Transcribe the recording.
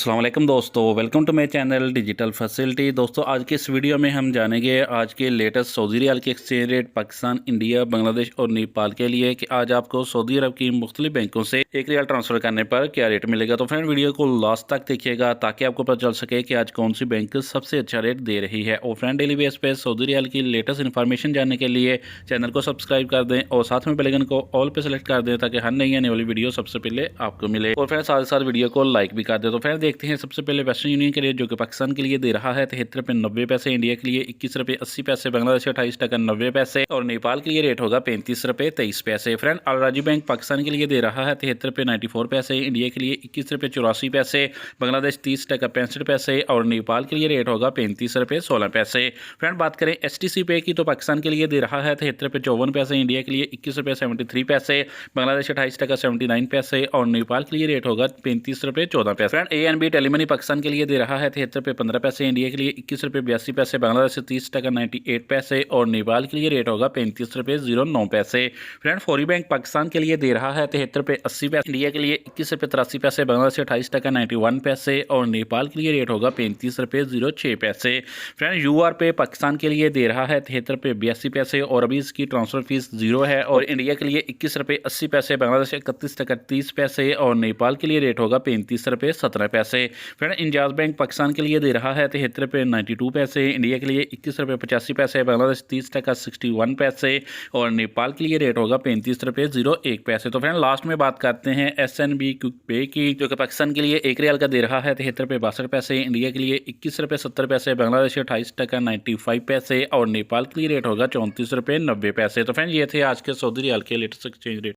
अस्सलाम वालेकुम दोस्तों, welcome to my channel digital facility. दोस्तों आज के इस वीडियो में हम जानेंगे आज के लेटेस्ट सऊदी रियाल के exchange rate Pakistan, India, Bangladesh और नेपाल के लिए कि आज आपको सऊदी अरब की मुख्तलिफ बैंकों से एक रियाल ट्रांसफ़र करने पर क्या रेट मिलेगा। तो फ्रेंड वीडियो को लास्ट तक देखिएगा ताकि आपको पता चल सके कि आज कौन सी बैंक सबसे अच्छा रेट दे रही है। और फ्रेंड डेली बेस पे सऊदी रियाल की लेटेस्ट इन्फॉर्मेशन जानने के लिए चैनल को सब्सक्राइब कर दें और साथ में बेल आइकन को ऑल पे सेलेक्ट कर दें ताकि हर नई आने वाली वीडियो सबसे पहले आपको मिले। और फ्रेंड साथ साथ वीडियो को लाइक भी कर दें। तो फ्रेंड देखते हैं सबसे पहले वेस्टर्न यूनियन के रेट जो कि पाकिस्तान के लिए दे रहा है 73 रुपये 90 पैसे, इंडिया के लिए 21 रुपये 80 पैसे, बांग्लादेश 28 टका 90 पैसे और नेपाल के लिए रेट होगा 35 रुपये 23 पैसे। फ्रेंड अल राजी बैंक पाकिस्तान के लिए दे रहा है 73 रुपये 94 पैसे, इंडिया के लिए 21 रुपये 84 पैसे, बांग्लादेश 30 टका 65 पैसे और नेपाल के लिए रेट होगा 35 रुपये 16 पैसे। फ्रेंड बात करें STC पे की तो पाकिस्तान के लिए दे रहा है 73 रुपये 54 पैसे, इंडिया के लिए 21 रुपये 73 पैसे, बांग्लादेश 28 टका 79 पैसे और नेपाल के लिए रेट होगा 35 रुपये 14 पैसे। फ्रेंड ANB टेलीमनी पाकिस्तान के लिए दे रहा है 73 रुपये 15 पैसे, इंडिया के लिए 21 रुपये 82 पैसे, बांग्लादेश 30 टका 98 पैसे और नेपाल के लिए रेट होगा 35 रुपये 09 पैसे। फ्रेंड फौरी बैंक पाकिस्तान के लिए दे रहा है 73 रुपये 80 पैसे, इंडिया के लिए 21 रुपये 83 पैसे, बांग्लादेश 28 टका 91 पैसे और नेपाल के लिए रेट होगा 35 रुपये 06 पैसे। फ्रेंड UR पे पाकिस्तान के लिए दे रहा है 73 रुपये 82 पैसे और अभी इसकी ट्रांसफर फीस 0 है और इंडिया के लिए 21 रुपये 80 पैसे, बांग्लादेश 31 टका 30 पैसे और नेपाल के लिए रेट होगा 35 रुपये 17 पैसे। फ्रेंड इंजाज बैंक पाकिस्तान के लिए दे रहा है 73 रुपये 92 पैसे, इंडिया के लिए 21 रुपये 85 पैसे, बांग्लादेश 30 टका 61 पैसे और नेपाल के लिए रेट होगा 35 रुपये 01 पैसे। तो फ्रेंड लास्ट में बात करते हैं SNB क्विक पे की जो कि पाकिस्तान के लिए 1 रियाल का दे रहा है 73 रुपये 62 पैसे, इंडिया के लिए 21 रुपये 70 पैसे, बांग्लादेश 28 टका 95 पैसे और नेपाल के लिए रेट होगा 34 रुपये 90 पैसे। तो फ्रेंड ये थे आज के सऊदी रियाल के लेटेस्ट एक्सचेंज रेट।